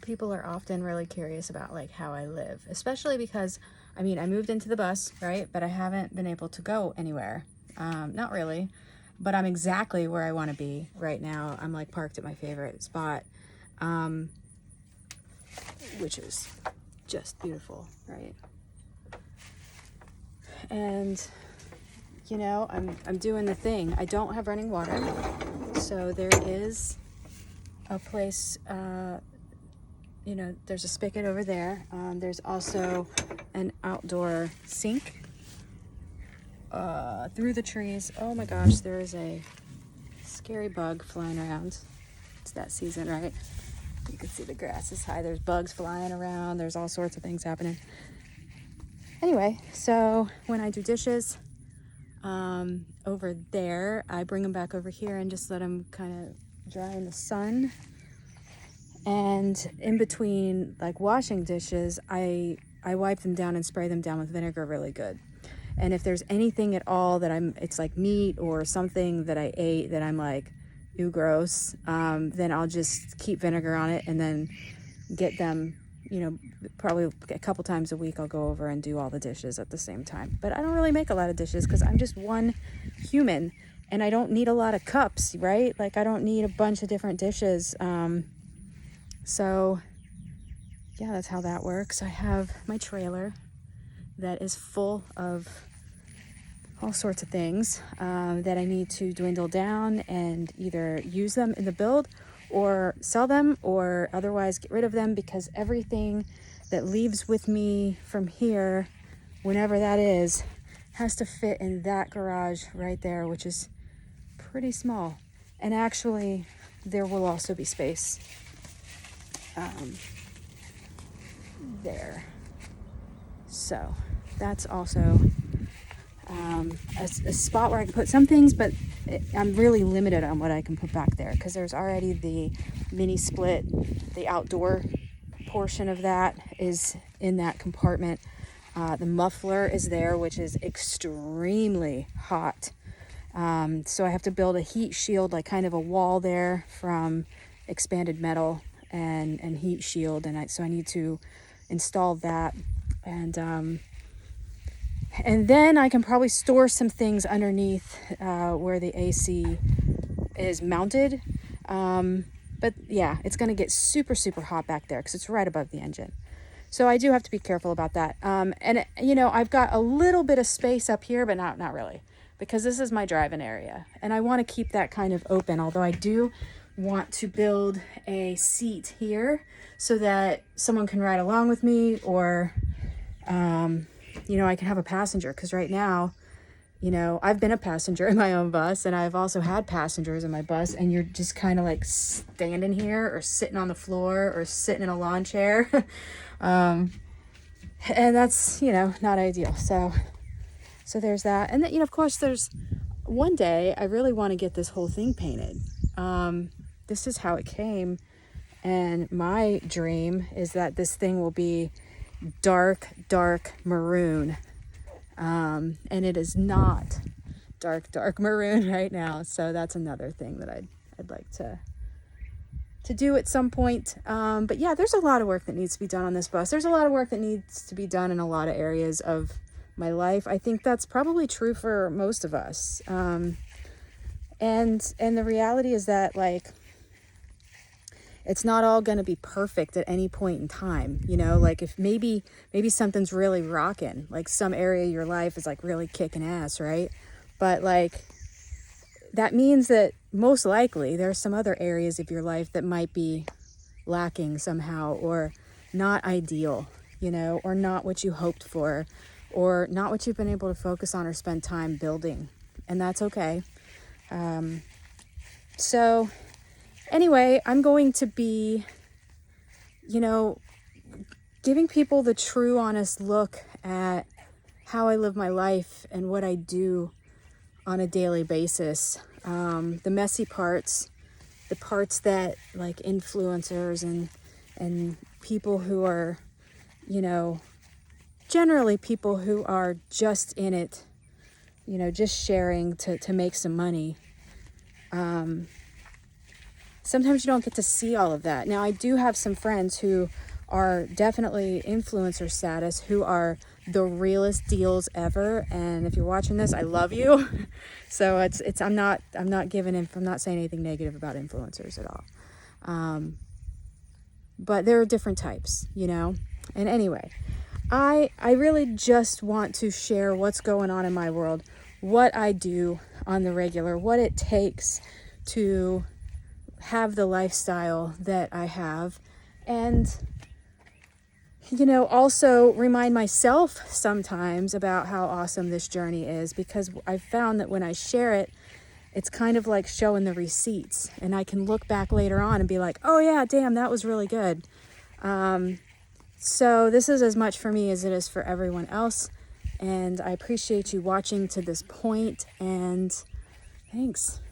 people are often really curious about like how I live, especially because, I mean, I moved into the bus, right? But I haven't been able to go anywhere. Not really, but I'm exactly where I want to be right now. I'm like parked at my favorite spot, which is just beautiful, right? And you know, I'm doing the thing. I don't have running water, so there is a place, you know, there's a spigot over there. There's also an outdoor sink through the trees. Oh my gosh, there is a scary bug flying around. It's that season, right? You can see the grass is high. There's bugs flying around. There's all sorts of things happening. Anyway, so when I do dishes over there, I bring them back over here and just let them kind of dry in the sun. And in between like washing dishes, I wipe them down and spray them down with vinegar really good. And if there's anything at all that it's like meat or something that I ate that I'm like, ew, gross, then I'll just keep vinegar on it and then get them, you know, probably a couple times a week I'll go over and do all the dishes at the same time. But I don't really make a lot of dishes because I'm just one human and I don't need a lot of cups, right? Like I don't need a bunch of different dishes. So yeah, that's how that works. I have my trailer that is full of all sorts of things that I need to dwindle down and either use them in the build or sell them or otherwise get rid of them, because everything that leaves with me from here, whenever that is, has to fit in that garage right there, which is pretty small. And actually, there will also be space there. So that's also a spot where I can put some things, but I'm really limited on what I can put back there because there's already the mini split. The outdoor portion of that is in that compartment. The muffler is there, which is extremely hot. So I have to build a heat shield, like kind of a wall there from expanded metal and heat shield. So I need to install that. And then I can probably store some things underneath where the AC is mounted. But yeah, it's going to get super, super hot back there because it's right above the engine. So I do have to be careful about that. And, you know, I've got a little bit of space up here, but not really, because this is my driving area. And I want to keep that kind of open, although I do want to build a seat here so that someone can ride along with me, or you know, I can have a passenger, because right now, you know, I've been a passenger in my own bus and I've also had passengers in my bus, and you're just kind of like standing here or sitting on the floor or sitting in a lawn chair. And that's, you know, not ideal. So there's that. And then, you know, of course, there's one day I really want to get this whole thing painted. This is how it came. And my dream is that this thing will be dark maroon. And it is not dark maroon right now. So that's another thing that I'd like to do at some point. But yeah, there's a lot of work that needs to be done on this bus. There's a lot of work that needs to be done in a lot of areas of my life. I think that's probably true for most of us. And the reality is that, like, it's not all going to be perfect at any point in time. You know, like if maybe something's really rocking, like some area of your life is like really kicking ass, right? But like, that means that most likely there's some other areas of your life that might be lacking somehow, or not ideal, you know, or not what you hoped for, or not what you've been able to focus on or spend time building. And that's okay. So anyway, I'm going to be, you know, giving people the true, honest look at how I live my life and what I do on a daily basis. The messy parts, the parts that like influencers and people who are, you know, generally people who are just in it, you know, just sharing to make some money, sometimes you don't get to see all of that. Now, I do have some friends who are definitely influencer status, who are the realest deals ever. And if you're watching this, I love you. So I'm not saying anything negative about influencers at all. But there are different types, you know? And anyway, I really just want to share what's going on in my world, what I do on the regular, what it takes to have the lifestyle that I have, and, you know, also remind myself sometimes about how awesome this journey is, because I've found that when I share it, it's kind of like showing the receipts, and I can look back later on and be like, oh yeah, damn, that was really good. So this is as much for me as it is for everyone else, and I appreciate you watching to this point, and thanks.